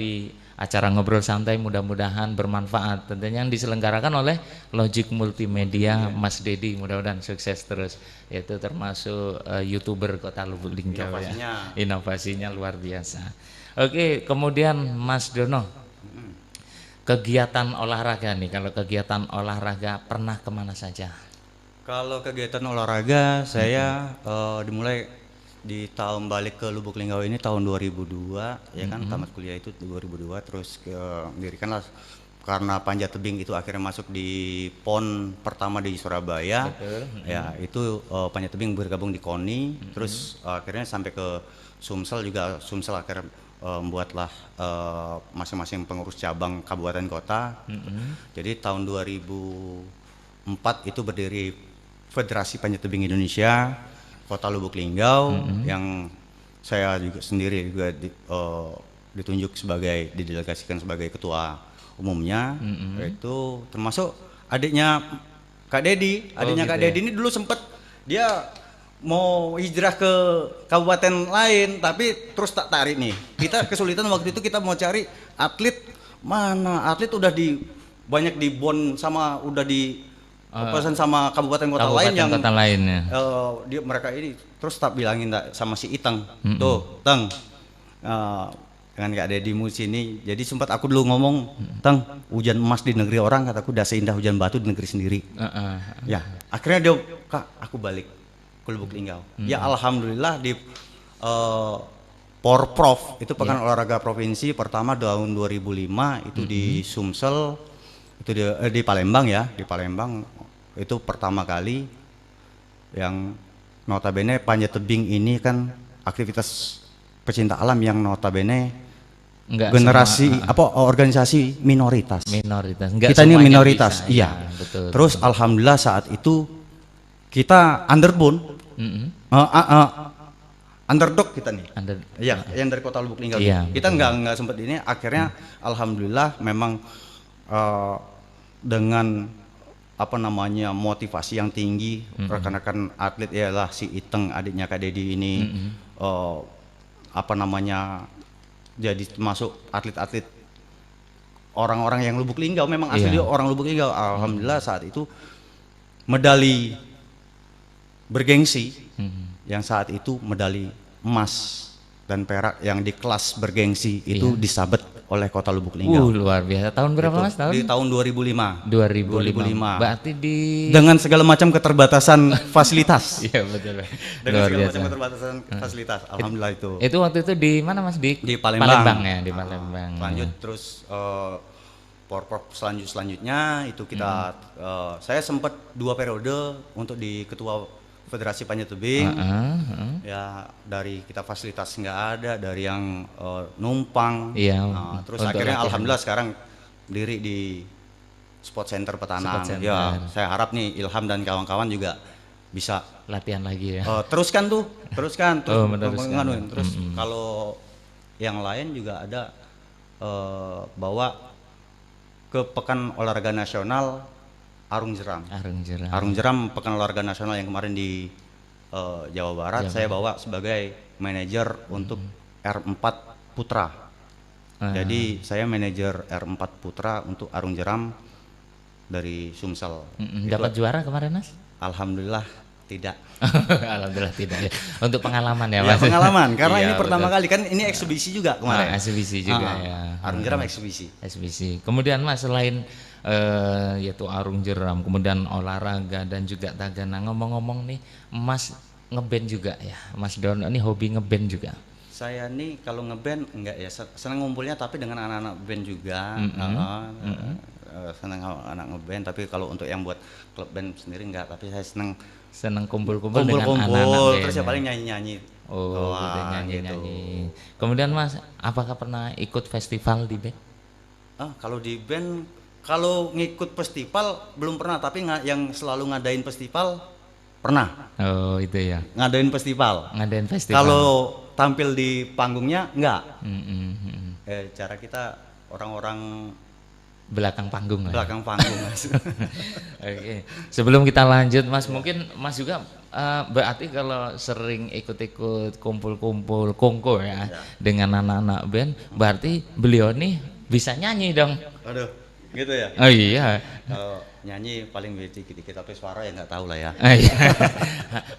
di acara ngobrol santai, mudah-mudahan bermanfaat. Tentunya yang diselenggarakan oleh Logic Multimedia, Mas Dedi, mudah-mudahan sukses terus. Itu termasuk YouTuber Kota Lubuk Linggau ya. Inovasinya luar biasa. Oke, kemudian Mas Dono, kegiatan olahraga nih. Kalau kegiatan olahraga pernah kemana saja? Kalau kegiatan olahraga saya dimulai di tahun balik ke Lubuk Linggau ini tahun 2002 ya kan, tamat kuliah itu 2002, terus mendirikanlah karena panjat tebing itu akhirnya masuk di PON pertama di Surabaya. Betul. Ya itu panjat tebing bergabung di KONI, terus akhirnya sampai ke Sumsel juga. Sumsel akhirnya membuatlah masing-masing pengurus cabang kabupaten kota. Jadi tahun 2004 itu berdiri Federasi Panjat Tebing Indonesia Kota Lubuk Linggau, yang saya juga sendiri juga ditunjuk sebagai, didelegasikan sebagai ketua umumnya. Itu termasuk adiknya Kak Dedi. Adiknya gitu Kak Dedi ini dulu sempet dia mau hijrah ke kabupaten lain, tapi terus tak tarik nih. Kita kesulitan waktu itu, kita mau cari atlet mana, atlet udah banyak di BON sama udah di pesan sama kabupaten kota lain yang kota lainnya. Mereka ini terus tak bilangin sama si Iteng, tuh Teng, dengan Kak Dedi sini. Jadi sempat aku dulu ngomong, Teng, hujan emas di negeri orang, kataku udah seindah hujan batu di negeri sendiri. Ya akhirnya dia, Kak, aku balik ke Lubuk Linggau. Ya alhamdulillah di Porprov itu Pekan Olahraga Provinsi pertama tahun 2005 itu di Sumsel, itu di Palembang ya, di Palembang itu pertama kali. Yang notabene panjat tebing ini kan aktivitas pecinta alam yang notabene generasi organisasi minoritas. Kita ini minoritas, iya. Betul, terus betul. Alhamdulillah saat itu kita underbone, underdog kita nih. Iya, yang dari Kota Lubuk Linggau. Kita nggak sempat ini. Akhirnya alhamdulillah memang dengan motivasi yang tinggi, rekan-rekan atlet ialah si Iteng, adiknya Kak Dedi ini, jadi masuk atlet-atlet orang-orang yang Lubuk Linggau, memang asli orang Lubuk Linggau. Alhamdulillah saat itu medali bergengsi, yang saat itu medali emas dan perak yang di kelas bergengsi itu disabet oleh Kota Lubuk Linggau. Luar biasa. Tahun berapa Mas? Di tahun 2005. 2005. Berarti dengan segala macam keterbatasan fasilitas. Iya betul. Dengan segala macam keterbatasan fasilitas. Alhamdulillah itu. Itu waktu itu di mana Mas? Di Palembang ya, di Palembang. Lanjut terus Porprov selanjutnya itu kita saya sempat 2 periode untuk di ketua Federasi Panjat Tebing. Ya dari kita fasilitas nggak ada, dari yang numpang. Terus akhirnya alhamdulillah sekarang berdiri di Sport Center Petanang. Ya saya harap nih Ilham dan kawan-kawan juga bisa latihan lagi ya. Teruskan terus kalau yang lain juga ada bawa ke Pekan Olahraga Nasional Arung Jeram Pekan Olahraga Nasional yang kemarin di Jawa Barat. Saya bawa sebagai manajer untuk R4 Putra. Jadi saya manajer R4 Putra untuk Arung Jeram dari Sumsel. Dapat juara kemarin Mas? Alhamdulillah tidak. Alhamdulillah tidak ya. Untuk pengalaman ya Mas. Pengalaman karena ini pertama kali kan, ini eksibisi juga kemarin. Eksibisi juga ya. Arung Jeram eksibisi. Kemudian Mas, selain yaitu Arung Jeram, kemudian olahraga dan juga Tagana, ngomong-ngomong nih Mas ngeband juga ya, Mas Dono ini hobi ngeband juga? Saya nih kalau ngeband enggak ya, senang ngumpulnya tapi dengan anak-anak band juga. Senang anak ngeband, tapi kalau untuk yang buat klub band sendiri enggak, tapi saya senang kumpul-kumpul dengan anak-anak band. Terus ya paling nyanyi-nyanyi. Nyanyi-nyanyi. Kemudian Mas, apakah pernah ikut festival di band? Kalau di band, kalau ngikut festival belum pernah, tapi yang selalu ngadain festival pernah. Oh itu ya. Ngadain festival. Kalau tampil di panggungnya enggak. Cara kita orang-orang belakang panggung lah. Belakang panggung Mas. Oke. Sebelum kita lanjut Mas, mungkin Mas juga berarti kalau sering ikut-ikut kumpul-kumpul kongko ya dengan anak-anak band, berarti beliau nih bisa nyanyi dong. Aduh, gitu ya. Oh iya. Kalau nyanyi paling dikit-dikit, tapi suara ya nggak tahu lah ya. Iya.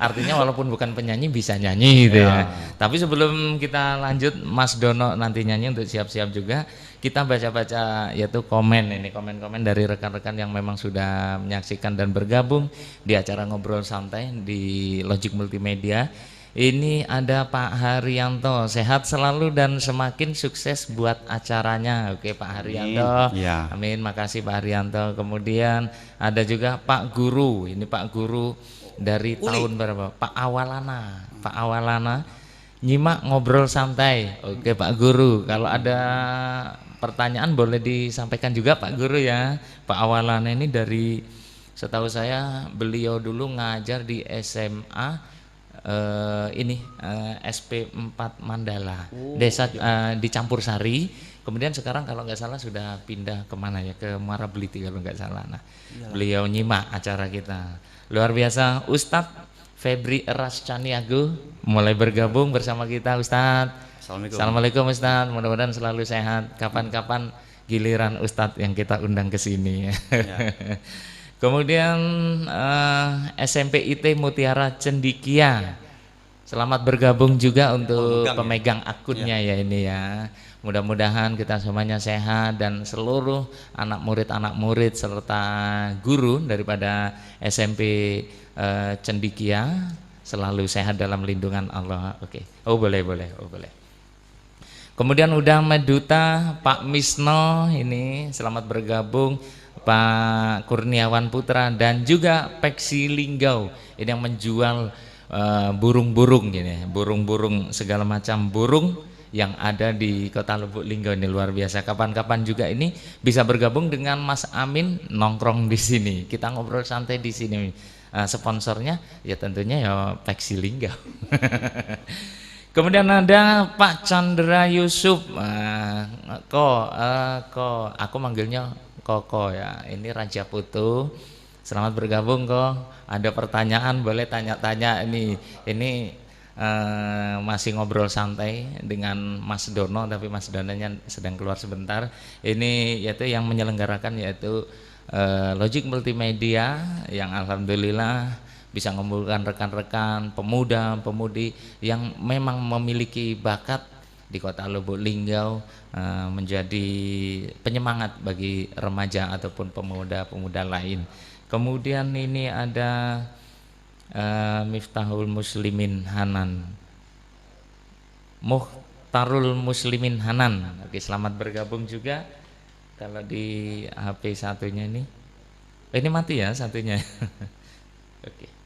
Artinya walaupun bukan penyanyi bisa nyanyi gitu ya. Ya. Tapi sebelum kita lanjut Mas Dono nanti nyanyi untuk siap-siap juga, kita baca-baca yaitu komen-komen dari rekan-rekan yang memang sudah menyaksikan dan bergabung di acara Ngobrol Santai di Logic Multimedia. Ini ada Pak Haryanto, sehat selalu dan semakin sukses buat acaranya. Oke Pak Haryanto, Ya. amin, makasih Pak Haryanto. Kemudian ada juga Pak Guru, ini Pak Guru dari tahun berapa? Pak Awalana, nyimak ngobrol santai. Oke Pak Guru, kalau ada pertanyaan boleh disampaikan juga Pak Guru ya. Pak Awalana ini dari, setahu saya beliau dulu ngajar di SMA SP4 Mandala, desa di Campur Sari. Kemudian sekarang kalau nggak salah sudah pindah kemana ya, ke Muara Beliti kalau nggak salah. Nah, beliau nyimak acara kita. Luar biasa, Ustadz Febri Eras Caniago mulai bergabung bersama kita. Ustadz, Assalamualaikum Ustadz, mudah-mudahan selalu sehat. Kapan-kapan giliran Ustadz yang kita undang ke sini. Ya. Kemudian SMP IT Mutiara Cendikia, selamat bergabung juga untuk pemegang akunnya ya ini ya. Mudah-mudahan kita semuanya sehat dan seluruh anak murid serta guru daripada SMP Cendikia selalu sehat dalam lindungan Allah. Oke. Oh boleh. Kemudian udah Meduta Pak Misno ini selamat bergabung. Pak Kurniawan Putra dan juga Peksi Linggau ini yang menjual burung-burung gini, burung-burung segala macam burung yang ada di Kota Lubuk Linggau ini luar biasa. Kapan-kapan juga ini bisa bergabung dengan Mas Amin nongkrong di sini. Kita ngobrol santai di sini. Sponsornya ya tentunya ya Peksi Linggau. Kemudian ada Pak Chandra Yusuf. Aku manggilnya Koko ya, ini Raja Putu. Selamat bergabung kok. Ada pertanyaan boleh tanya-tanya ini masih ngobrol santai dengan Mas Dono, tapi Mas Dononya sedang keluar sebentar. Ini yaitu yang menyelenggarakan yaitu Logic Multimedia yang alhamdulillah bisa mengumpulkan rekan-rekan pemuda-pemudi yang memang memiliki bakat di Kota Lubuk Linggau, menjadi penyemangat bagi remaja ataupun pemuda-pemuda lain. Kemudian ini ada Miftahul Muslimin Hanan, Muhtarul Muslimin Hanan. Oke, selamat bergabung juga. Kalau di HP satunya ini mati ya satunya. Oke.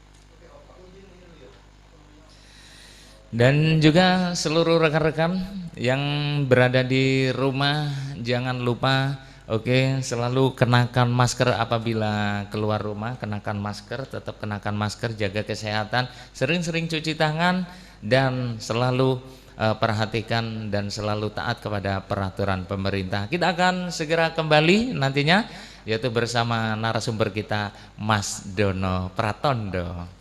Dan juga seluruh rekan-rekan yang berada di rumah jangan lupa selalu kenakan masker apabila keluar rumah, kenakan masker, tetap kenakan masker, jaga kesehatan, sering-sering cuci tangan dan selalu perhatikan dan selalu taat kepada peraturan pemerintah. Kita akan segera kembali nantinya yaitu bersama narasumber kita Mas Dono Pratondo.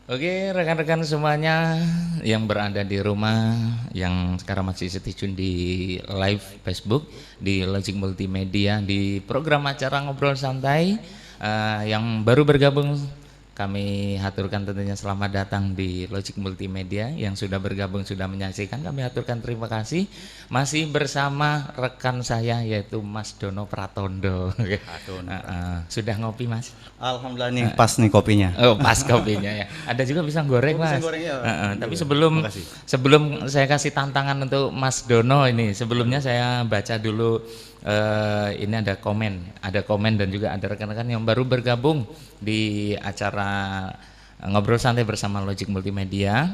Oke, rekan-rekan semuanya yang berada di rumah, yang sekarang masih stay tune di live Facebook, di Logic Multimedia, di program acara Ngobrol Santai, yang baru bergabung, kami haturkan tentunya selamat datang di Logic Multimedia. Yang sudah bergabung, sudah menyaksikan, kami haturkan terima kasih. Masih bersama rekan saya yaitu Mas Dono Pratondo. Sudah ngopi, Mas? Alhamdulillah nih pas nih kopinya. Oh, pas kopinya ya. Ada juga pisang goreng, Oh, pisang Mas. goreng ya. Tapi Iya, sebelum makasih. sebelum saya kasih tantangan untuk Mas Dono ini, sebelumnya saya baca dulu, ini ada komen dan juga ada rekan-rekan yang baru bergabung di acara Ngobrol Santai bersama Logic Multimedia.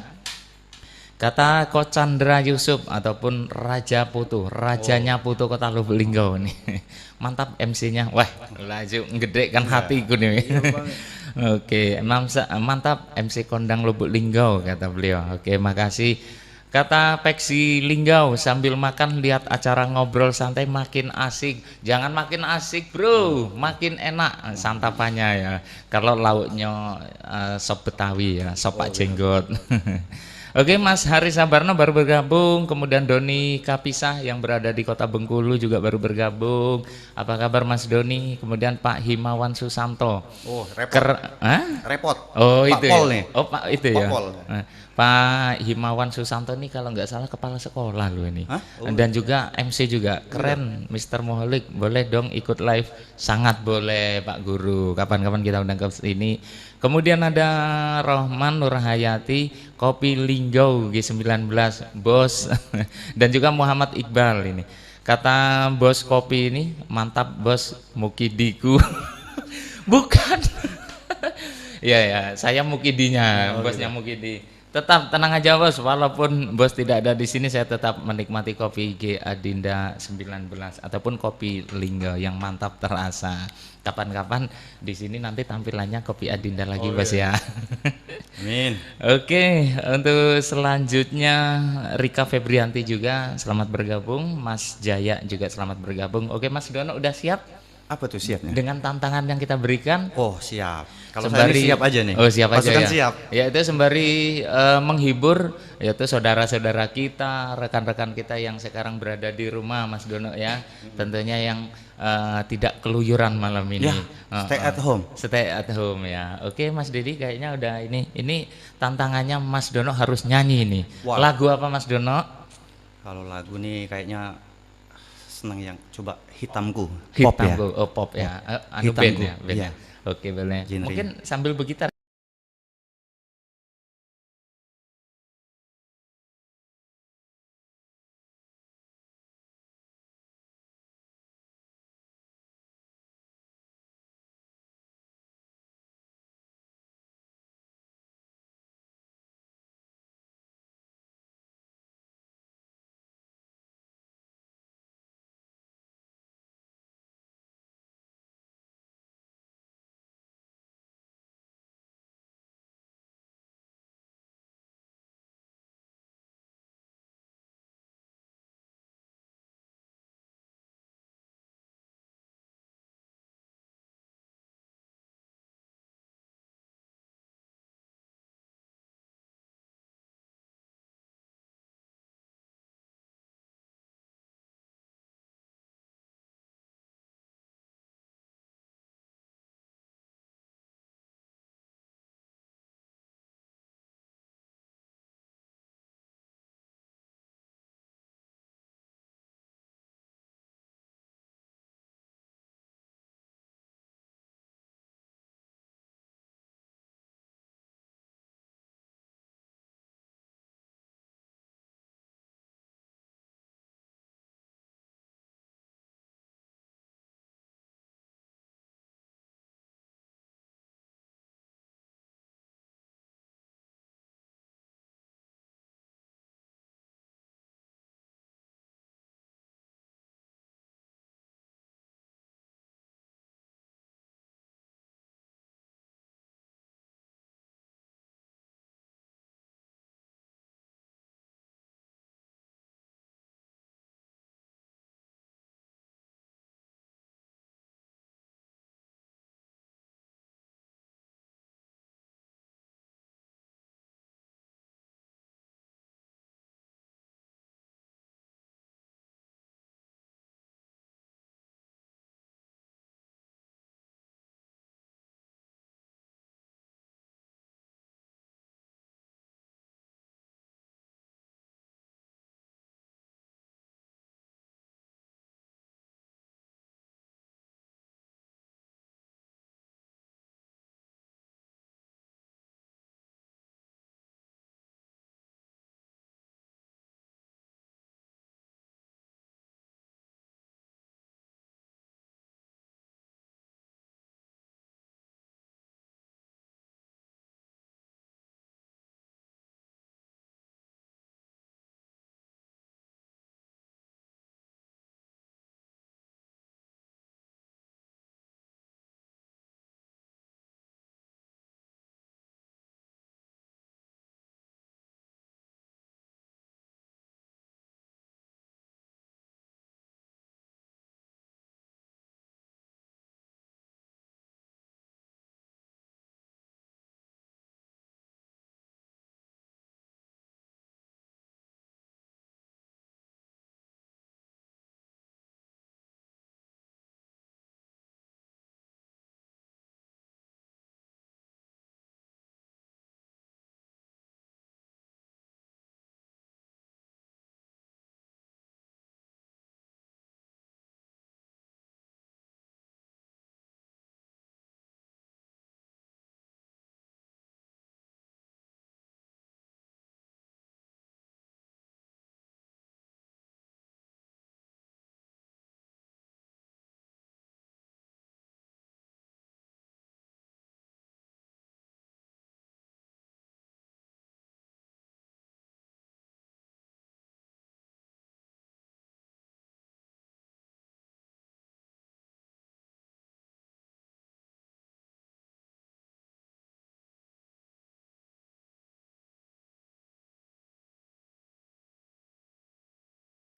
Kata Ko Chandra Yusuf ataupun Raja Putu, rajanya Putu Kota Lubuk Linggau nih. Mantap MC-nya. Wah, laju gede kan hatiku nih. Oke, mantap MC Kondang Lubuk Linggau kata beliau. Oke, makasih. Kata Peksi Linggau, sambil makan lihat acara Ngobrol Santai makin asik. Jangan makin asik, Bro, makin enak santapannya ya. Kalau lauknya sop Betawi ya, sop Pak Jenggot. Oke, Mas Haris Sabarno baru bergabung, kemudian Doni Kapisah yang berada di Kota Bengkulu juga baru bergabung. Apa kabar Mas Doni? Kemudian Pak Himawan Susanto. Oh, repot. Repot. Oh, Pak itu Pol ya. nih. Oh, Pak itu Pak ya. Pol. Pak Himawan Susanto nih kalau nggak salah kepala sekolah loh ini. Hah? Oh, Dan juga MC juga keren, Mr. Moholik. Boleh dong ikut live? Sangat boleh Pak Guru. Kapan-kapan kita undang ke sini. Kemudian ada Rohman Nurhayati, Kopi Linggau G19, Bos. Dan juga Muhammad Iqbal ini. Kata bos kopi ini, mantap bos, Mukidiku. Bukan. Iya ya, saya Mukidinya, bosnya gitu. Mukidi. Tetap tenang aja bos, walaupun bos tidak ada di sini, saya tetap menikmati kopi G Adinda 19 ataupun kopi Lingga yang mantap terasa. Kapan-kapan di sini nanti tampilannya kopi Adinda lagi bos ya. Amin. Oke, untuk selanjutnya Rika Febrianti juga selamat bergabung, Mas Jaya juga selamat bergabung. Oke, Mas Dono udah siap Apa tuh siapnya? dengan tantangan yang kita berikan? Oh, siap. Kalau saya ini siap aja nih. Oh, siap aja Pasukan ya. siap. Ya itu sembari menghibur yaitu saudara-saudara kita, rekan-rekan kita yang sekarang berada di rumah Mas Dono ya. Tentunya yang tidak keluyuran malam ini. Ya, stay at home. Stay at home ya. Oke, Mas Dedi kayaknya udah ini. Ini tantangannya Mas Dono harus nyanyi nih. Wow. Lagu apa Mas Dono? Kalau lagu nih kayaknya seneng yang coba Hitamku. Pop ya. Hitamku. Oh, pop ya. Anu band Hitamku. ya, band. Iya. Oke, boleh. Genre. Mungkin sambil bergitar.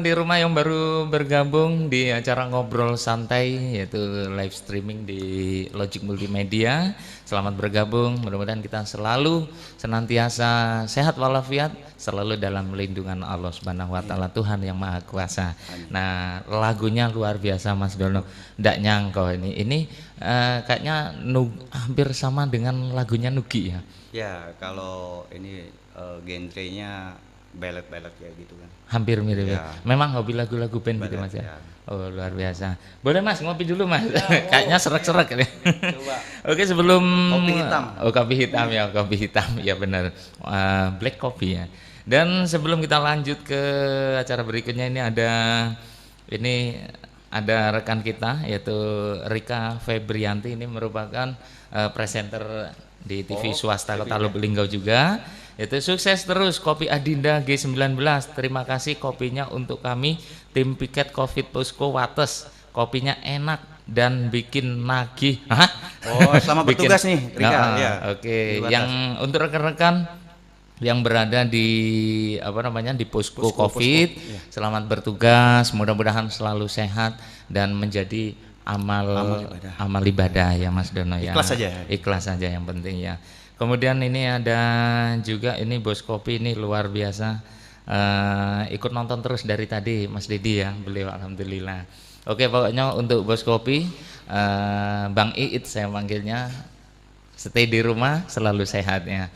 di rumah yang baru bergabung di acara ngobrol santai yaitu live streaming di Logic Multimedia, selamat bergabung. Mudah-mudahan kita selalu senantiasa sehat walafiat, selalu dalam lindungan Allah Subhanahu wa taala, Tuhan yang Maha Kuasa. Nah, lagunya luar biasa Mas Dono. Ndak nyangka ini kayaknya hampir sama dengan lagunya Nugi ya. Ya, kalau ini genrenya ballad kayak gitu kan. Hampir mirip ya. Memang hobi lagu-lagu band gitu Ballad, Mas ya. ya. Oh, luar biasa. Boleh Mas ngopi dulu Mas. Kayaknya serak-serak ini. Coba. Oke, sebelum Kopi hitam. Oh, kopi hitam ya, kopi hitam. Ya benar. Black coffee ya. Dan sebelum kita lanjut ke acara berikutnya ini ada rekan kita yaitu Rika Febrianti, ini merupakan presenter di TV swasta Kota Lubuk Linggau juga. Itu sukses terus Kopi Adinda G19. Terima kasih kopinya untuk kami tim Piket Covid Posko Wates. Kopinya enak dan bikin nagih. Hah? Oh, selamat bertugas nih Rika. Ya. Oke. Yang untuk rekan-rekan yang berada di di posko Covid, selamat bertugas. Mudah-mudahan selalu sehat dan menjadi amal ibadah ya Mas Dono ya. Ikhlas saja. Ikhlas saja yang penting ya. Kemudian ini ada juga ini Bos Kopi ini luar biasa, ikut nonton terus dari tadi Mas Dedi ya, beliau alhamdulillah. Oke, pokoknya untuk Bos Kopi, Bang Iit saya manggilnya, stay di rumah selalu sehat ya.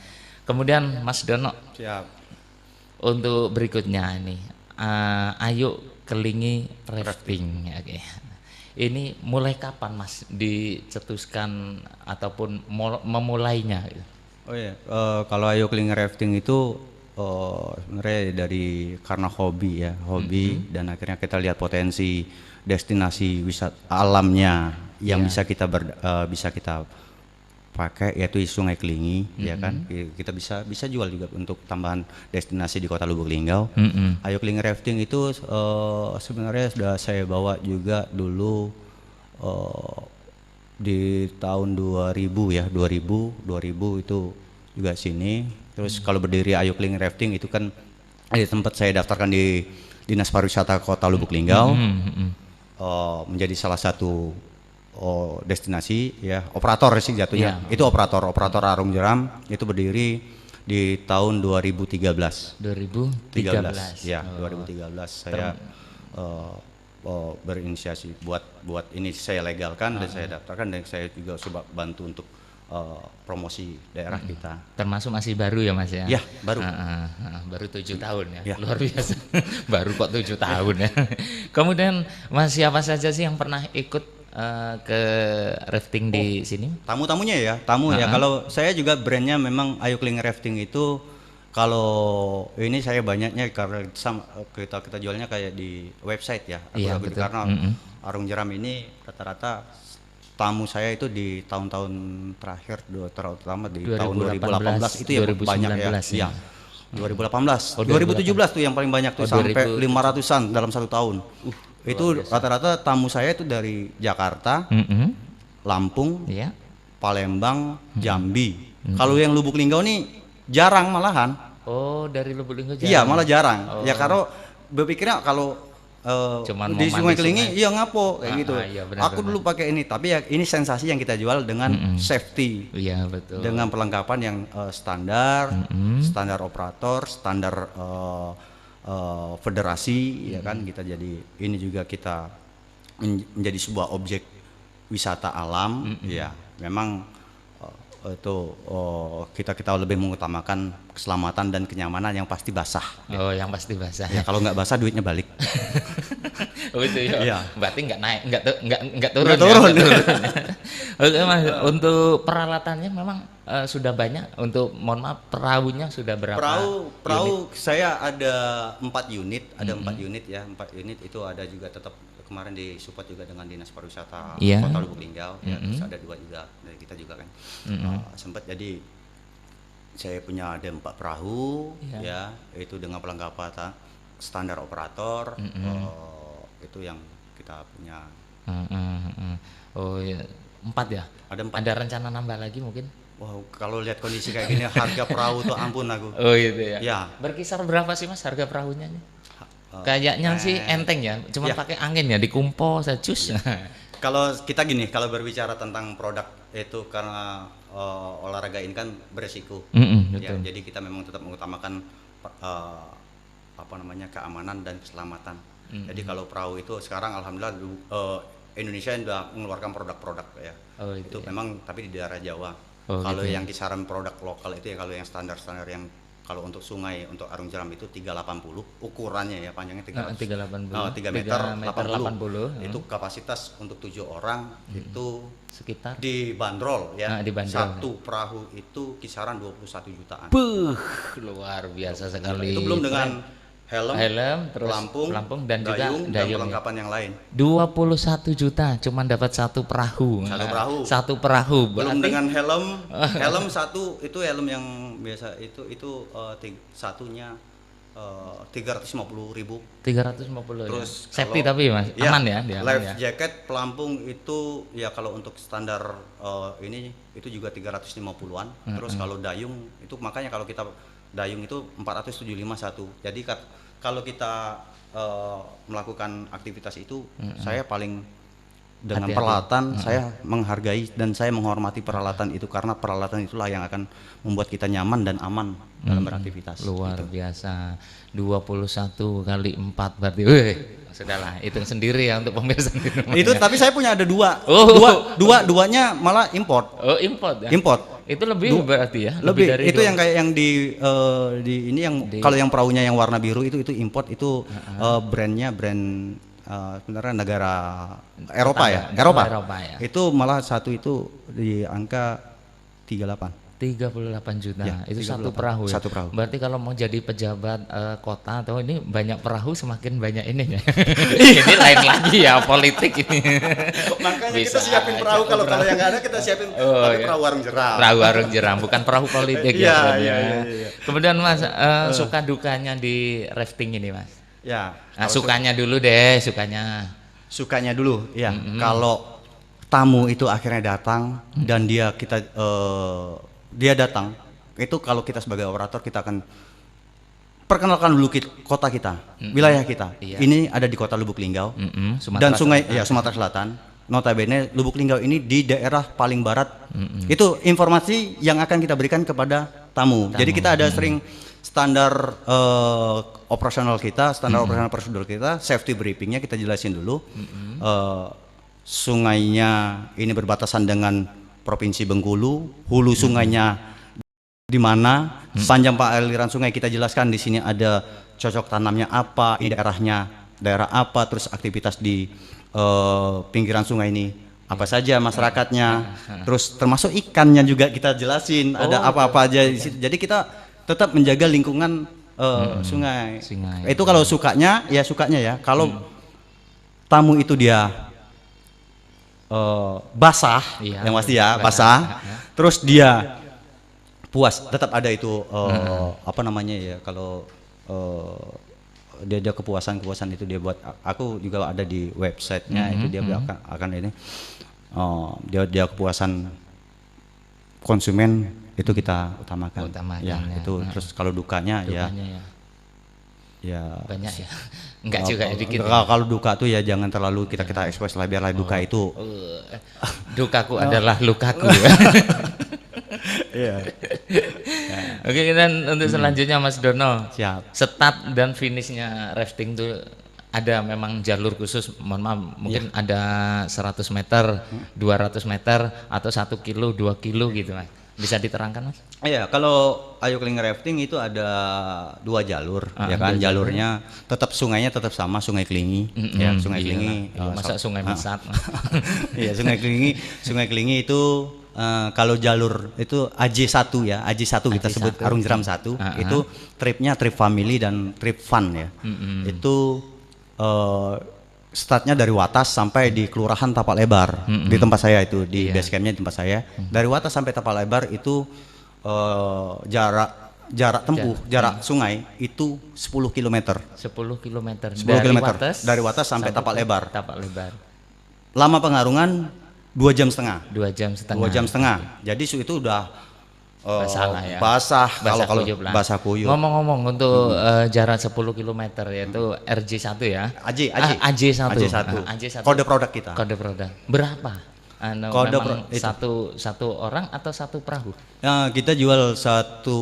Kemudian Mas Dono, Siap. untuk berikutnya ini, ayo kelingi rafting. Oke. Ini mulai kapan Mas dicetuskan ataupun memulainya? Oh iya, kalau Ayo Keling Rafting itu sebenarnya karena hobi ya, dan akhirnya kita lihat potensi destinasi wisata alamnya yang bisa kita pakai, yaitu Sungai Kelingi, ya kan. Kita bisa jual juga untuk tambahan destinasi di Kota Lubuk Linggau. Ayo Keling Rafting itu sebenarnya sudah saya bawa juga dulu di tahun 2000 ya, 2000 itu juga sini. Terus kalau berdiri Ayo Keling Rafting itu kan di tempat saya daftarkan di Dinas Pariwisata Kota Lubuk Linggau, menjadi salah satu destinasi ya, operator sih jatuhnya. Itu operator Arung Jeram, itu berdiri di tahun 2013. 2013 ya. 2013 saya berinisiasi buat ini saya legalkan dan saya daftarkan, dan saya juga coba bantu untuk promosi daerah kita. Termasuk masih baru ya Mas ya? Ya, baru. Baru 7 tahun ya, luar biasa. Baru kok 7 tahun ya. Kemudian Mas, siapa saja sih yang pernah ikut ke rafting di sini? Tamu-tamunya ya, Kalau saya juga brandnya memang Ayo Keling Rafting itu, kalau ini saya banyaknya karena kita jualnya kayak di website ya. Betul. Karena Arung Jeram ini rata-rata tamu saya itu di tahun-tahun terakhir, terutama di tahun 2018 itu ya banyak ya. 2018, 2017 tuh yang paling banyak tuh, sampai 500-an dalam satu tahun. Itu rata-rata tamu saya itu dari Jakarta, Lampung, Palembang, Jambi. Kalau yang Lubuk Linggau nih jarang malahan. Oh, dari Lubuk Linggau jarang? Iya, malah jarang. Ya karena berpikirnya kalau di Sungai Kelingi, iya ngapo kayak gitu. Iya, Aku dulu pakai ini, tapi ya ini sensasi yang kita jual dengan safety. Iya, betul. Dengan perlengkapan yang standar operator, standar federasi, ya kan. Kita jadi ini juga kita menjadi sebuah objek wisata alam. Ya, memang itu kita lebih mengutamakan keselamatan dan kenyamanan yang pasti basah. Oh, yang pasti basah. Ya, kalau nggak basah duitnya balik. Oh itu ya. Iya. Berarti nggak turun. Oke Mas, untuk peralatannya memang sudah banyak. Untuk mohon maaf, perahunya sudah berapa? Perahu saya ada 4 unit, ya. 4 unit itu ada juga tetap kemarin disupport juga dengan Dinas Pariwisata Kota Lubuk Linggau. Ya, terus ada 2 juga dari kita juga kan. Sempat jadi saya punya ada 4 perahu, ya, itu dengan perlengkapan standar operator. Itu yang kita punya. Oh ya, 4 ya? Ada 4. Ada rencana nambah lagi mungkin? Wow, kalau lihat kondisi kayak gini harga perahu tuh ampun aku. Oh gitu ya. Ya. Berkisar berapa sih Mas harga perahunya nih? Kayaknya sih enteng ya, cuma pakai angin ya, dikumpo saya cus. Kalau kita gini, kalau berbicara tentang produk itu karena olahraga ini kan beresiko. Ya, Betul. jadi kita memang tetap mengutamakan eh, apa namanya keamanan dan keselamatan. Jadi kalau perahu itu sekarang alhamdulillah Indonesia sudah mengeluarkan produk-produk ya. Oh, Itu ya. memang tapi di daerah Jawa. Oh, Kalau gitu ya. yang kisaran produk lokal itu ya kalau yang standar-standar yang kalau untuk sungai untuk arung jeram itu 380 ukurannya ya panjangnya 380. 3 meter 80. 80. Itu kapasitas untuk 7 orang itu Sekitar dibanderol ya. dibanderol. Satu perahu itu kisaran 21 jutaan. Luar biasa sekali. Itu belum dengan helm, terus pelampung, dan juga dan dayung. perlengkapan yang lain. 21 juta cuman dapat satu perahu. Satu perahu. Belum Berarti dengan helm satu itu helm yang biasa itu satunya 350.000. 350 Terus ya. Safety kalau- tapi Mas, ya, aman ya dia. life Aman ya. jacket, pelampung itu ya kalau untuk standar ini itu juga 350-an. Terus kalau dayung itu makanya kalau kita dayung itu 475 satu. Jadi kalau kita melakukan aktivitas itu saya paling dengan Hati-hati. peralatan saya menghargai dan saya menghormati peralatan itu karena peralatan itulah yang akan membuat kita nyaman dan aman dalam beraktivitas. Luar biasa. 21 kali 4 berarti. Wih, sudahlah, hitung sendiri ya untuk pemirsa di rumah. Itu tapi saya punya ada dua. Oh. Duanya malah import. Oh, import ya. Import. Itu lebih berarti ya. Lebih dari itu 20. yang kayak yang di ini yang kalau yang perahunya yang warna biru itu import itu brandnya brand sebenarnya negara Eropa ya. Eropa ya. Itu malah satu itu di angka 38. 38 juta. Ya, Itu 38. satu perahu ya. Satu perahu. Berarti kalau mau jadi pejabat kota atau ini banyak perahu semakin banyak ininya. Ini lain lagi ya politik ini. Makanya Bisa kita siapin perahu aja kalau yang nggak ada kita siapin iya. perahu warung jeram. Perahu arung jeram, bukan perahu politik Iya, ya. berarti iya, ya. iya. Kemudian Mas suka dukanya di rafting ini Mas. Ya. Nah, sukanya dulu deh, sukanya. Sukanya dulu ya. Kalau tamu itu akhirnya datang dan dia datang itu kalau kita sebagai operator kita akan perkenalkan dulu kota kita, wilayah kita. Iya. Ini ada di kota Lubuk Linggau dan sungai ya Sumatera Selatan. Notabene Lubuk Linggau ini di daerah paling barat. Itu informasi yang akan kita berikan kepada tamu. Jadi kita ada sering standar operasional kita, standar operasional prosedur kita, safety briefingnya kita jelasin dulu. Sungainya ini berbatasan dengan Provinsi Bengkulu, hulu sungainya di mana, panjang aliran sungai kita jelaskan di sini ada cocok tanamnya apa, di daerah apa, terus aktivitas di pinggiran sungai ini apa saja masyarakatnya, terus termasuk ikannya juga kita jelasin ada apa-apa aja di situ. Jadi kita tetap menjaga lingkungan sungai. Itu kalau sukanya ya. Kalau tamu itu dia basah, yang pasti ya basah, terus dia puas, tetap ada itu apa namanya ya kalau dia ada kepuasan itu dia buat. Aku juga ada di websitenya itu dia akan ini dia kepuasan konsumen itu kita utamakan ya. Itu terus kalau dukanya ya banyak ya. Enggak juga ya dikit. Kalau duka tuh ya jangan terlalu kita ekspos lah biarlah duka itu. Dukaku adalah lukaku. Iya. Oke, dan untuk selanjutnya Mas Dono. Siap. Start dan finishnya rafting tuh ada memang jalur khusus, mohon maaf mungkin ada 100 meter, 200 meter atau 1 kilo, 2 kilo gitu Mas. Bisa diterangkan Mas? Iya, kalau Ayo Keling Rafting itu ada 2 jalur ya kan, jalurnya tetap sungainya tetap sama Sungai Kelingi ya, Sungai Kelingi. Masa Sungai Mesat? Iya, Sungai Kelingi itu kalau jalur itu AJ1 ya, AJ1 kita sebut Arung Jeram 1 itu tripnya trip family dan trip fun ya. Itu startnya dari Watas sampai di Kelurahan Tapak Lebar di tempat saya itu di base campnya di tempat saya. Dari Watas sampai Tapak Lebar itu jarak tempuh jarak sungai itu 10 km. 10 km. 10 km dari Watas sampai Tapak Lebar. Lama pengarungan 2 jam setengah. 2 jam setengah. 2 jam setengah. Jadi itu udah basah lah ya. Basah kalau kuyup lah. basah kuyup. Ngomong-ngomong untuk jarak 10 km yaitu RJ1 ya. AJ1. AJ1. Kode produk kita. Kode produk. Berapa? Memang satu orang atau satu perahu? Ya, kita jual satu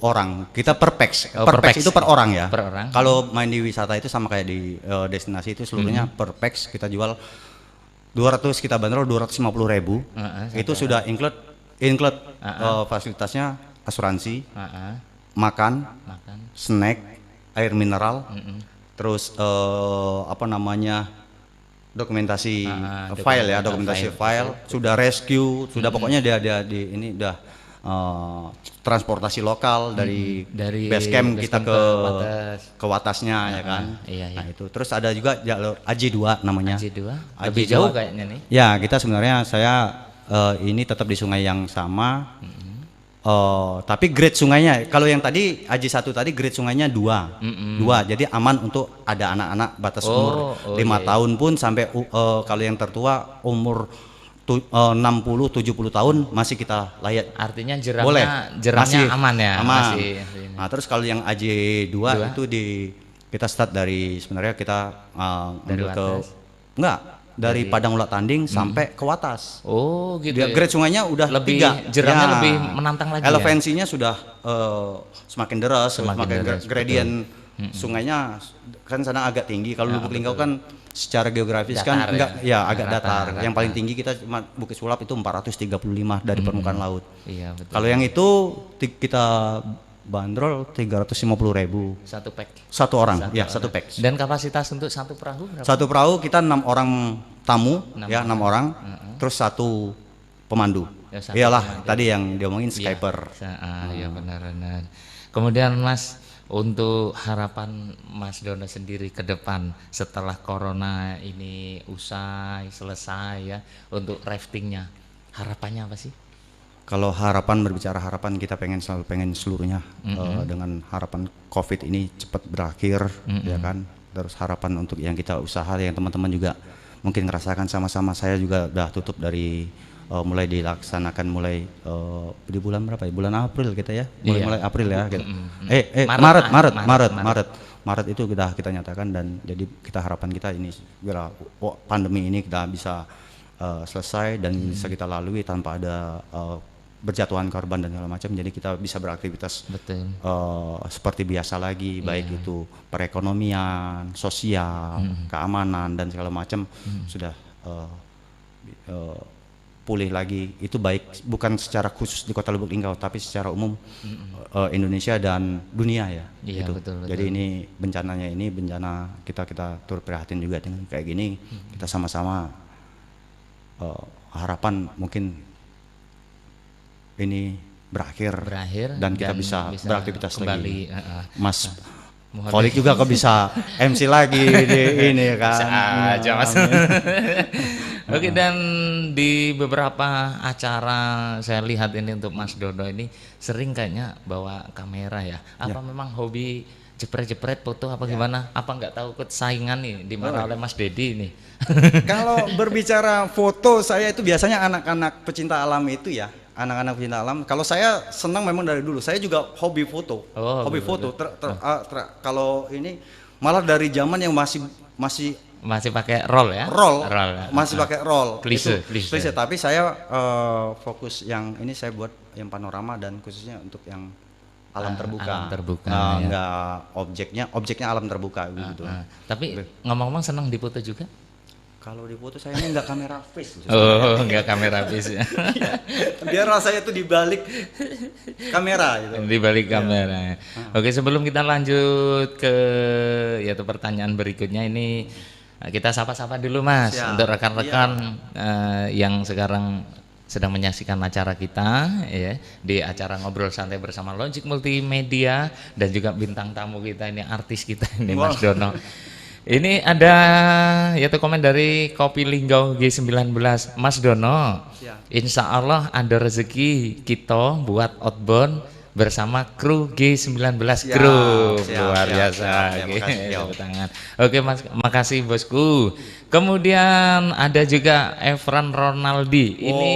orang. Kita per pax. Oh, per pax itu per orang ya. Per orang. Kalau main di wisata itu sama kayak di destinasi itu seluruhnya per pax kita jual 200, kita bandrol 250.000. Itu sudah include fasilitasnya asuransi, makan, snack, air mineral, terus dokumentasi file, sudah rescue, sudah pokoknya dia di ini udah transportasi lokal dari base camp kita ke Watasnya ya kan. Nah itu terus ada juga jalur AJ2 namanya. AJ2 lebih jauh kayaknya nih. Ya kita sebenarnya ini tetap di sungai yang sama. Tapi grade sungainya, kalau yang tadi AJ1 tadi grade sungainya 2, jadi aman untuk ada anak-anak batas umur 5 tahun pun sampai kalau yang tertua umur 60-70 tahun masih kita layak. Artinya jeramnya aman ya. Aman. Nah terus kalau yang AJ2 itu kita start dari sebenarnya kita dari dari Padang Ulak Tanding sampai ke Watas. Oh gitu. Grade sungainya udah lebih 3. Jeramnya lebih menantang lagi. Elevensinya sudah semakin deras, semakin gradient sungainya kan sana agak tinggi. Kalau Lubuk Linggau kan secara geografis datar, kan agak datar. Yang paling tinggi kita cuma Bukit Sulap itu 435 dari permukaan laut. Iya betul. Kalau yang itu kita bandrol 350.000 satu pack. Satu orang, satu pack. Dan kapasitas untuk satu perahu berapa? Satu perahu kita 6 orang tamu, 6 orang. Terus satu pemandu. Iyalah tadi yang diomongin Skyper. Iya benar-benar. Kemudian Mas, untuk harapan Mas Dono sendiri ke depan setelah corona ini selesai ya, untuk raftingnya, harapannya apa sih? Kalau berbicara harapan, kita selalu pengen seluruhnya dengan harapan COVID ini cepat berakhir, ya kan. Terus harapan untuk yang kita usaha, yang teman-teman juga mungkin ngerasakan sama-sama. Saya juga udah tutup dari mulai dilaksanakan di bulan berapa ya? Bulan April kita ya, mulai April ya. Gitu. Maret itu kita nyatakan, dan jadi kita harapan kita ini segera pandemi ini kita bisa selesai dan bisa kita lalui tanpa ada berjatuhan korban dan segala macam, jadi kita bisa beraktivitas seperti biasa lagi, baik itu perekonomian, sosial, keamanan dan segala macam sudah pulih lagi. Itu baik bukan secara khusus di Kota Lubuk Linggau, tapi secara umum Indonesia dan dunia ya. Iya, gitu. betul. Jadi ini bencana kita turut prihatin juga dengan kayak gini. Kita sama-sama harapan mungkin ini berakhir dan kita bisa beraktivitas kembali. Mas Kolik juga kok bisa MC lagi ini kan. Aja Mas. Oke, dan di beberapa acara saya lihat ini untuk Mas Dono ini sering kayaknya bawa kamera ya. Apa memang hobi jepret-jepret foto apa gimana? Apa nggak tahu ikut saingan nih dimarah oleh Mas Dedi ini? Kalau berbicara foto, saya itu biasanya anak-anak pecinta alam itu ya. Anak-anak pecinta alam. Kalau saya senang memang dari dulu. Saya juga hobi foto. Hobi foto. Kalau ini malah dari zaman yang masih pakai roll ya. Roll masih pakai roll. Klise. Tapi saya fokus yang ini saya buat yang panorama dan khususnya untuk yang alam terbuka. Enggak objeknya alam terbuka gitu. Tapi ngomong-ngomong senang dipoto juga? Kalau di foto saya ini enggak kamera face. Enggak kamera face ya. Biar rasanya itu di balik kamera gitu. Di balik kamera. Oke, sebelum kita lanjut ke pertanyaan berikutnya ini, kita sapa-sapa dulu Mas. Untuk rekan-rekan yang sekarang sedang menyaksikan acara kita ya, di acara Ngobrol Santai bersama Logic Multimedia, dan juga bintang tamu kita ini, artis kita ini Mas Dono. Ini ada komen dari Kopi Linggau G19, Mas Dono. Insya Allah ada rezeki kita buat outbound bersama kru G19 Group. Luar biasa. Tangan. Oke Mas, makasih bosku. Kemudian ada juga Efran Ronaldi. Ini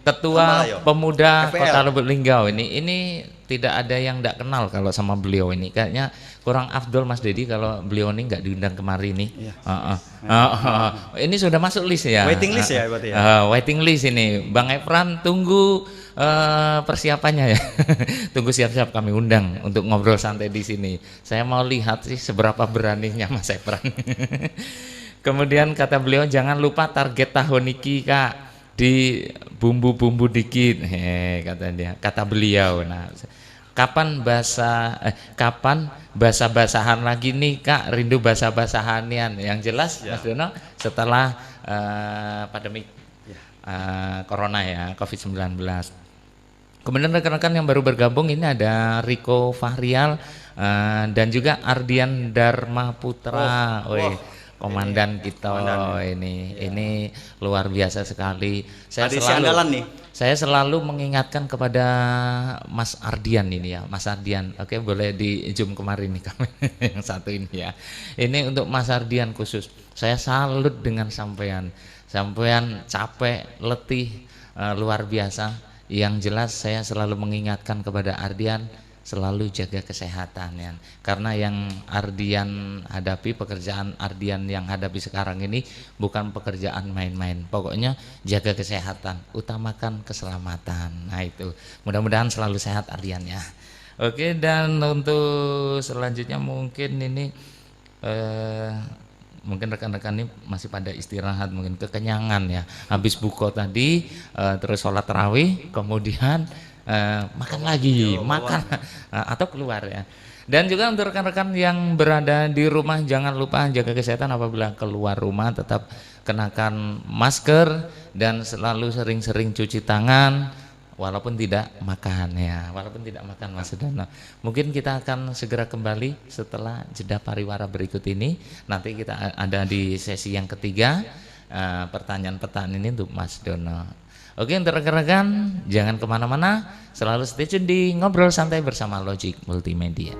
ketua Hambalayo. pemuda FPL. Kota Lubuk Linggau. Ini tidak ada yang tidak kenal kalau sama beliau ini. Kayaknya kurang afdol Mas Dedi kalau beliau ini nggak diundang kemari nih. Iya. Ini sudah masuk list ya. Waiting list ya berarti ya. Waiting list ini. Bang Efran tunggu persiapannya ya. Tunggu siap-siap kami undang untuk ngobrol santai di sini. Saya mau lihat sih seberapa beraninya Mas Efran. Kemudian kata beliau jangan lupa target tahun ini Kak di bumbu-bumbu dikit, kata dia, kata beliau. Nah, kapan basah-basahan lagi nih Kak, rindu basah-basahanian. Yang jelas Mas Dono setelah pandemi corona ya, COVID-19. Kemudian rekan-rekan yang baru bergabung ini ada Riko Fahrial dan juga Ardian Dharma Putra. Komandan kita ini luar biasa sekali. Saya selalu mengingatkan kepada Mas Ardian ini ya, Mas Ardian. Oke, boleh di zoom kemarin nih kami yang satu ini ya. Ini untuk Mas Ardian khusus. Saya salut dengan sampean capek, letih, luar biasa. Yang jelas saya selalu mengingatkan kepada Ardian selalu jaga kesehatan ya. Karena yang Ardian hadapi, pekerjaan Ardian yang hadapi sekarang ini bukan pekerjaan main-main. Pokoknya jaga kesehatan, utamakan keselamatan. Nah itu, mudah-mudahan selalu sehat Ardian ya. Oke, dan untuk selanjutnya mungkin ini mungkin rekan-rekan ini masih pada istirahat, mungkin kekenyangan ya. Habis buka tadi, terus sholat tarawih, kemudian makan lagi, atau keluar ya. Dan juga untuk rekan-rekan yang berada di rumah jangan lupa jaga kesehatan apabila keluar rumah, tetap kenakan masker dan selalu sering-sering cuci tangan walaupun tidak makan ya, Mas Dono. Mungkin kita akan segera kembali setelah jeda pariwara berikut ini. Nanti kita ada di sesi yang ketiga, pertanyaan-pertanyaan ini untuk Mas Dono. Oke, untuk rekan-rekan jangan kemana-mana, selalu stay tune di Ngobrol Santai bersama Logic Multimedia.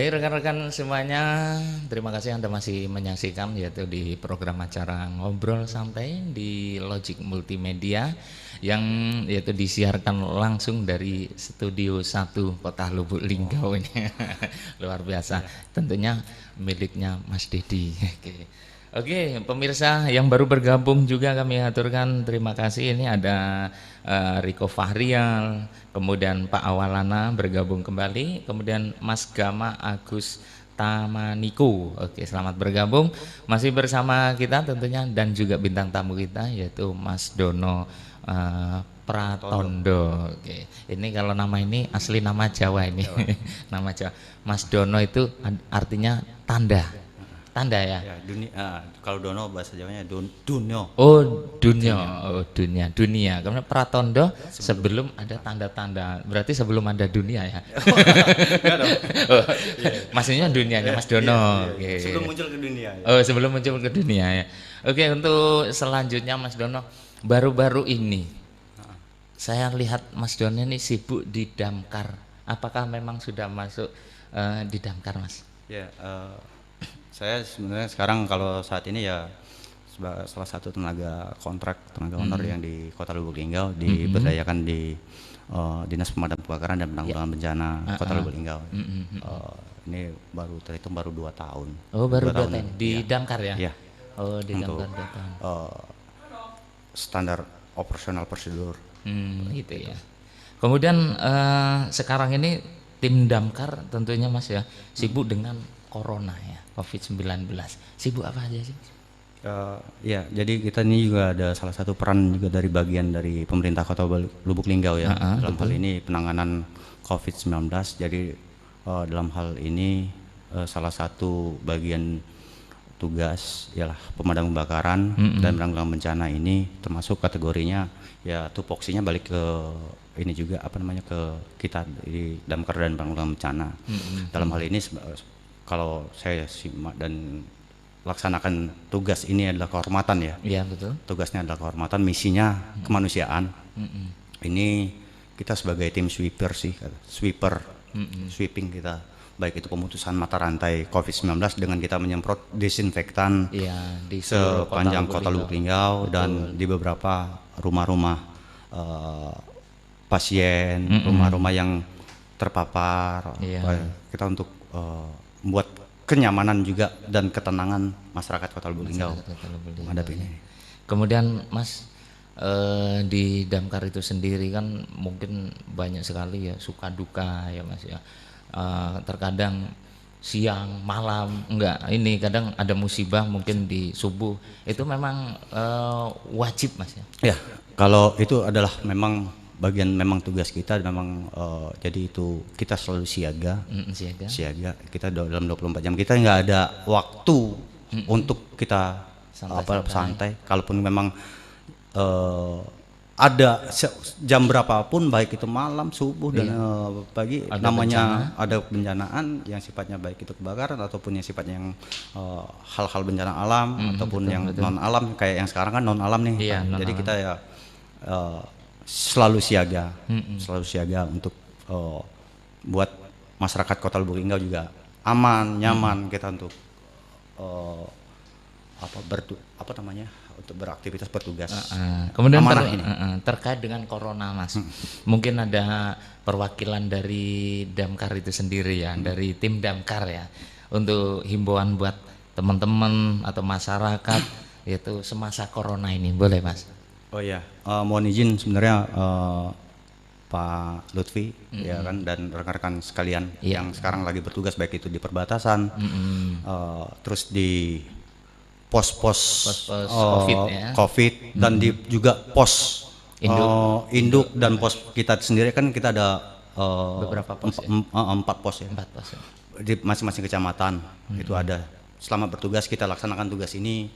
Baik rekan-rekan semuanya, terima kasih Anda masih menyaksikan yaitu di program acara Ngobrol Santai di Logic Multimedia yang yaitu disiarkan langsung dari Studio 1 Kota Lubuk Linggau ini. Luar biasa. Tentunya miliknya Mas Dedi. Oke, pemirsa yang baru bergabung juga kami aturkan terima kasih. Ini ada Riko Fahrial, kemudian Pak Awalana bergabung kembali, kemudian Mas Gama Agus Tamaniku. Oke, selamat bergabung. Masih bersama kita tentunya dan juga bintang tamu kita yaitu Mas Dono Pratondo. Oke, ini kalau nama ini asli nama Jawa ini. Nama Jawa. Mas Dono itu artinya tanda. Tanda ya? Ya, dunia. Kalau Dono bahasa Jawanya dunyo. Oh, dunia. Oh, dunia. Karena Pratondo sebelum ada tanda-tanda. Berarti sebelum ada dunia ya. Oh, maksudnya dunianya Mas Dono. Iya. Sebelum muncul ke dunia. Ya. Oh, sebelum muncul ke dunia ya. Oke, untuk selanjutnya Mas Dono, baru-baru ini saya lihat Mas Dono ini sibuk di damkar. Apakah memang sudah masuk di damkar, Mas? Ya, saya sebenarnya sekarang kalau saat ini ya salah satu tenaga honor yang di Kota Lubuk Linggau diberdayakan di Dinas Pemadam Kebakaran dan Penanggulangan Bencana Kota Lubuk Linggau. Ini baru terhitung baru 2 tahun. Oh, baru 2 tahun di damkar ya? Iya. Oh, di untuk damkar 2 tahun. Standar operasional prosedur. Gitu ya. Kemudian sekarang ini tim damkar tentunya Mas ya sibuk dengan corona ya, COVID-19. Sibuk apa aja sih? Ya, jadi kita ini juga ada salah satu peran juga dari bagian dari pemerintah Kota Lubuk Linggau ya. Dalam hal ini penanganan COVID-19. Jadi dalam hal ini salah satu bagian tugas ialah pemadam kebakaran dan penanggulangan bencana ini termasuk kategorinya ya tupoksinya balik ke ini juga ke kita di damkar dan penanggulangan bencana. Dalam hal ini kalau saya simak dan laksanakan tugas ini adalah kehormatan ya. Iya betul. Tugasnya adalah kehormatan, misinya kemanusiaan. Ini kita sebagai tim sweeper sweeping kita, baik itu pemutusan mata rantai COVID-19 dengan kita menyemprot desinfektan di sepanjang Kota Lubuk Linggau dan di beberapa rumah-rumah pasien, rumah-rumah yang terpapar. Kita untuk membuat kenyamanan juga dan ketenangan masyarakat Kota Lubuk Linggau menghadapi ini. Kemudian Mas di damkar itu sendiri kan mungkin banyak sekali ya suka duka ya Mas ya. Terkadang siang malam kadang ada musibah mungkin di subuh itu memang wajib Mas ya. Ya, kalau itu adalah memang bagian tugas kita memang jadi itu kita selalu siaga. Siaga kita dalam 24 jam kita nggak ada waktu untuk kita santai. Kalaupun memang ada jam berapapun baik itu malam, subuh dan pagi ada bencanaan yang sifatnya baik itu kebakaran ataupun yang sifatnya yang hal-hal bencana alam ataupun non alam kayak yang sekarang kan non alam nih. Jadi kita ya selalu siaga untuk buat masyarakat Kota Lubuk Linggau juga aman, nyaman kita untuk untuk beraktivitas bertugas. Kemudian terkait dengan corona Mas, mungkin ada perwakilan dari damkar itu sendiri ya, dari tim damkar ya, untuk himbauan buat teman-teman atau masyarakat yaitu semasa corona ini, boleh Mas? Oh ya, mohon izin sebenarnya Pak Lutfi ya kan dan rekan-rekan sekalian yang sekarang lagi bertugas baik itu di perbatasan, terus di pos-pos COVID dan di juga pos induk dan pos kita sendiri kan kita ada beberapa pos 4 pos ya. 4 pos ya. Di masing-masing kecamatan itu ada. Selama bertugas kita laksanakan tugas ini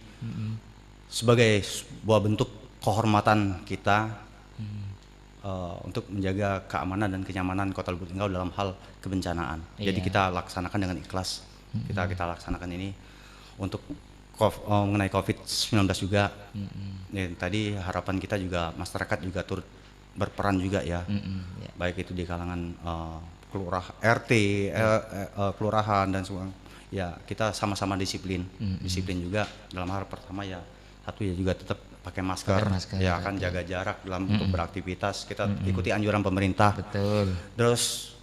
sebagai sebuah bentuk kehormatan kita untuk menjaga keamanan dan kenyamanan Kota Lubuk Linggau dalam hal kebencanaan. Jadi kita laksanakan dengan ikhlas. Kita laksanakan ini untuk mengenai COVID-19 juga. Tadi harapan kita juga masyarakat juga turut berperan juga ya. Baik itu di kalangan RT, kelurahan dan semua. Ya kita sama-sama disiplin, disiplin juga dalam hal pertama ya satu ya juga tetap pakai masker, ya kan jaga jarak dalam untuk beraktivitas, kita ikuti anjuran pemerintah. Betul. Terus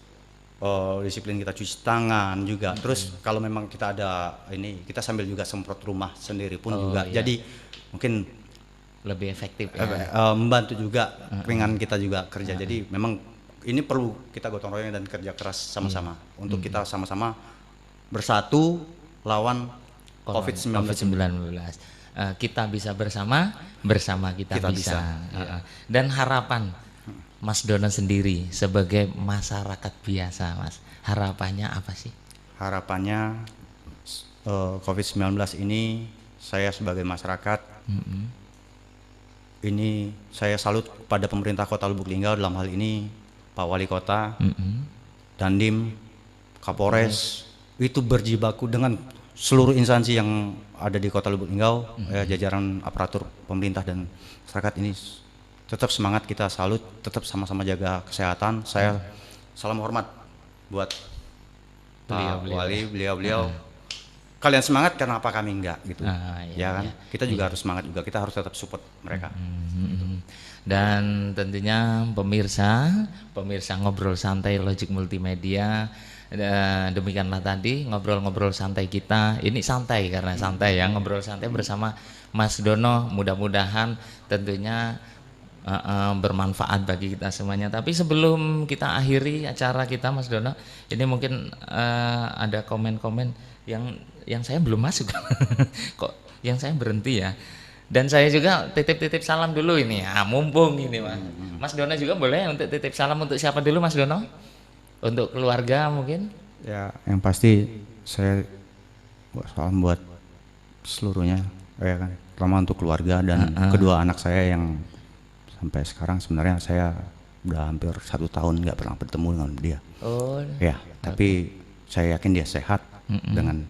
disiplin kita cuci tangan juga. Terus kalau memang kita ada ini, kita sambil juga semprot rumah sendiri pun juga. Iya. Jadi mungkin Lebih efektif ya. membantu juga ringan kita juga kerja. Jadi memang ini perlu kita gotong royong dan kerja keras sama-sama untuk kita sama-sama bersatu lawan COVID-19. Kita bisa bersama kita bisa. Iya. Dan harapan Mas Dono sendiri sebagai masyarakat biasa, Mas, harapannya apa sih? Harapannya COVID-19 ini saya sebagai masyarakat ini saya salut pada pemerintah Kota Lubuk Linggau, dalam hal ini Pak Wali Kota, Dandim, Kapolres, itu berjibaku dengan seluruh instansi yang ada di Kota Lubuk Linggau, jajaran aparatur pemerintah dan masyarakat ini tetap semangat, kita salut, tetap sama-sama jaga kesehatan. Saya salam hormat buat Pak Wali, beliau. Kalian semangat karena apa kami enggak gitu. Ya kan? Kita juga harus semangat juga, kita harus tetap support mereka. Dan tentunya pemirsa ngobrol santai Logic Multimedia, demikianlah tadi ngobrol-ngobrol santai kita. Ini santai karena santai ya, ngobrol santai bersama Mas Dono, mudah-mudahan tentunya bermanfaat bagi kita semuanya. Tapi sebelum kita akhiri acara kita, Mas Dono, ini mungkin ada komen-komen yang saya belum masuk. Kok yang saya berhenti ya. Dan saya juga titip-titip salam dulu ini ya, mumpung ini Mas. Mas Dono juga boleh untuk titip salam untuk siapa dulu Mas Dono? Untuk keluarga mungkin? Ya, yang pasti saya salam buat seluruhnya, ya kan. Terutama untuk keluarga dan kedua anak saya yang sampai sekarang sebenarnya saya udah hampir 1 tahun nggak pernah bertemu dengan dia. Oh. Ya, tapi saya yakin dia sehat dengan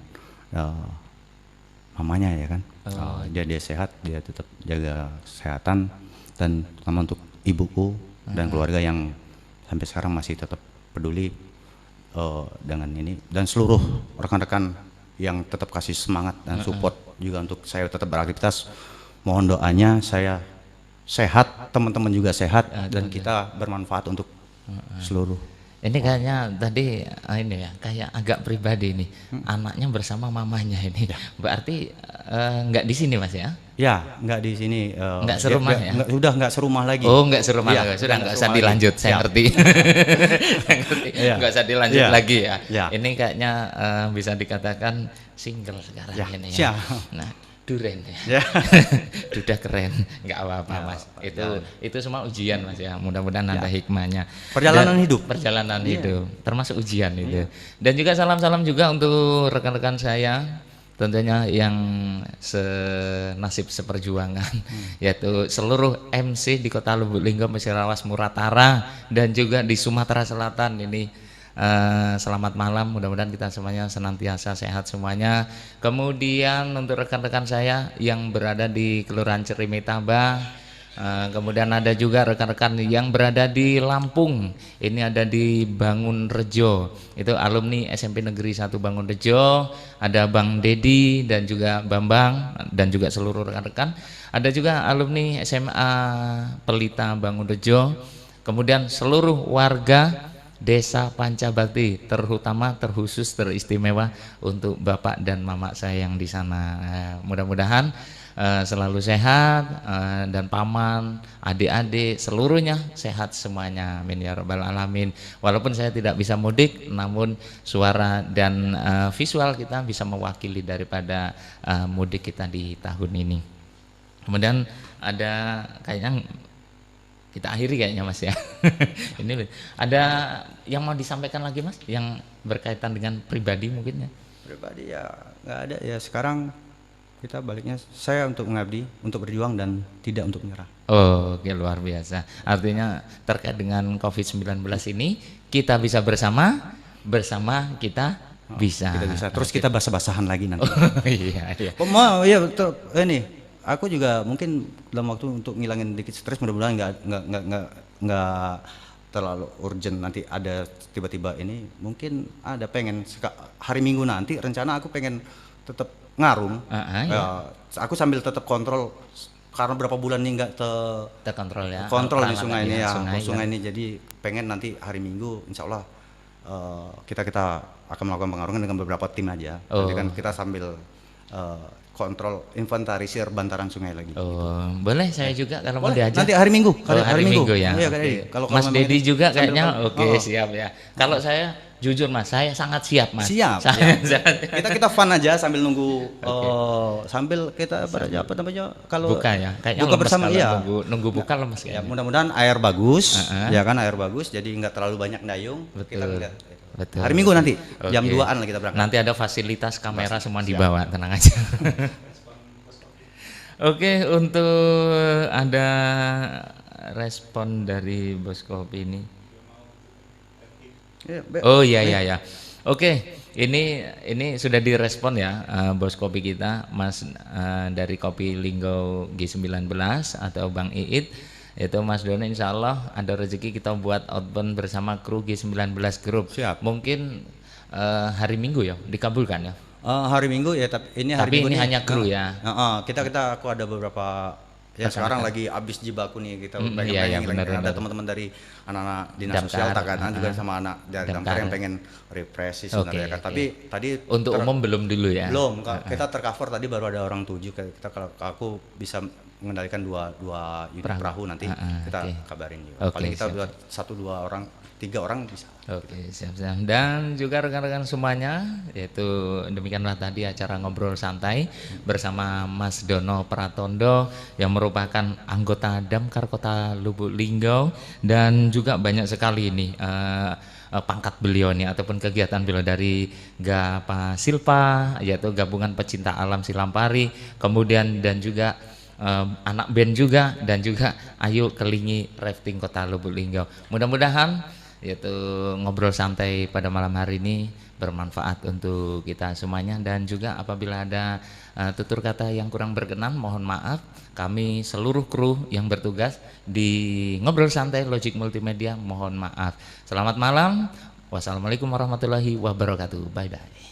mamanya ya kan. Dia sehat, dia tetap jaga kesehatan, dan terutama untuk ibuku dan keluarga yang sampai sekarang masih tetap peduli dengan ini, dan seluruh rekan-rekan yang tetap kasih semangat dan support juga untuk saya tetap beraktivitas. Mohon doanya saya sehat, teman-teman juga sehat, dan kita bermanfaat untuk seluruh. Ini kayaknya tadi ini ya, kayak agak pribadi nih. Anaknya bersama mamanya ini. Berarti nggak di sini Mas ya? Ya, nggak di sini. Nggak serumah ya? Sudah nggak serumah lagi. Oh, nggak serumah. Ya, sudah nggak usah dilanjut. Saya ngerti. Saya ngerti. Nggak usah dilanjut lagi ya. Ini kayaknya bisa dikatakan single sekarang ini ya. Nah, duren ya. Sudah keren, nggak apa-apa Mas. Itu semua ujian Mas ya. Mudah-mudahan ada hikmahnya. Perjalanan hidup. Termasuk ujian itu. Dan juga salam-salam juga untuk rekan-rekan saya, tentunya yang senasib seperjuangan, yaitu seluruh MC di Kota Lubuk Linggau, Musirawas, Muratara, dan juga di Sumatera Selatan ini. Selamat malam, mudah-mudahan kita semuanya senantiasa sehat semuanya. Kemudian untuk rekan-rekan saya yang berada di Kelurahan Cerimitaba, kemudian ada juga rekan-rekan yang berada di Lampung, ini ada di Bangunrejo, itu alumni SMP Negeri 1 Bangunrejo, ada Bang Dedi dan juga Bambang dan juga seluruh rekan-rekan. Ada juga alumni SMA Pelita Bangunrejo, kemudian seluruh warga Desa Pancabakti, terutama terkhusus teristimewa untuk bapak dan mama saya yang di sana. Mudah-mudahan selalu sehat, dan paman, adik-adik seluruhnya sehat semuanya, amin ya rabbal alamin. Walaupun saya tidak bisa mudik, namun suara dan visual kita bisa mewakili daripada mudik kita di tahun ini. Kemudian ada kayaknya kita akhiri kayaknya Mas ya. Ini ada yang mau disampaikan lagi Mas yang berkaitan dengan pribadi mungkin ya? Pribadi ya nggak ada ya, sekarang kita baliknya saya untuk mengabdi, untuk berjuang dan tidak untuk menyerah. Oh, oke, luar biasa. Artinya terkait dengan COVID-19 ini kita bisa bersama kita bisa. Kita bisa. Terus kita basah-basahan lagi nanti. Oh, iya. Mau ya betul ini. Aku juga mungkin dalam waktu untuk ngilangin dikit stres, mudah-mudahan nggak terlalu urgent nanti ada tiba-tiba ini mungkin ada pengen hari Minggu nanti rencana aku pengen tetap ngarung. Ya. Aku sambil tetap kontrol karena berapa bulan ini nggak terkontrol ya. Kontrol di sungai ini ya, sungai ini jadi pengen nanti hari Minggu insya Allah kita akan melakukan pengarungan dengan beberapa tim aja. Jadi kan kita sambil kontrol inventarisir bantaran sungai lagi. Boleh saya juga kalau mau diajak. Nanti hari Minggu. Hari Minggu ya. Iya, kalau Mas Dedi juga kayaknya siap ya. Kalau saya jujur Mas, saya sangat siap Mas. Siap. Kita fun aja sambil nunggu sambil kita apa namanya kalau buka ya. Kayaknya buka bersama ya. Nunggu buka lemes ya. Mudah-mudahan air bagus, ya kan air bagus jadi nggak terlalu banyak dayung. Betul. Kita lihat. Betul. Hari Minggu nanti jam 2-an lah kita berangkat. Nanti ada fasilitas kamera semua dibawa, tenang aja. Oke, untuk ada respon dari Bos Kopi ini. Oh iya. Oke, ini sudah direspon ya Bos Kopi kita, Mas dari Kopi Linggo G19 atau Bang Iit. Itu Mas Dono insya Allah ada rezeki kita buat outbound bersama kru G19 Group. Siap. Mungkin hari Minggu ya dikabulkan ya. Hari Minggu ya, tapi ini hari Minggu ini hanya kru ya. Aku ada beberapa ya sekarang lagi abis jibaku nih kita pengen ada teman-teman dari anak-anak dinas sosial Takanan juga sama anak dari Damkar yang pengen refresh sebenarnya kan. Tapi tadi untuk umum belum dulu ya. Belum, kita tercover tadi baru ada orang 7. Kita kalau aku bisa mengendalikan dua unit perahu nanti kita kabarin juga. Paling kita buat 1-2 orang 3 orang bisa. Oke, siap-siap. Dan juga rekan-rekan semuanya, yaitu demikianlah tadi acara ngobrol santai bersama Mas Dono Pratondo yang merupakan anggota Damkar Kota Lubuk Linggau, dan juga banyak sekali ini pangkat beliau nih ataupun kegiatan beliau dari GAPA Silpa, yaitu Gabungan Pecinta Alam Silampari, kemudian dan juga anak band juga, dan juga Ayo Kelingi Rafting Kota Lubuk Linggau. Mudah-mudahan yaitu ngobrol santai pada malam hari ini bermanfaat untuk kita semuanya, dan juga apabila ada tutur kata yang kurang berkenan mohon maaf. Kami seluruh kru yang bertugas di ngobrol santai Logic Multimedia mohon maaf. Selamat malam. Wassalamualaikum warahmatullahi wabarakatuh. Bye bye.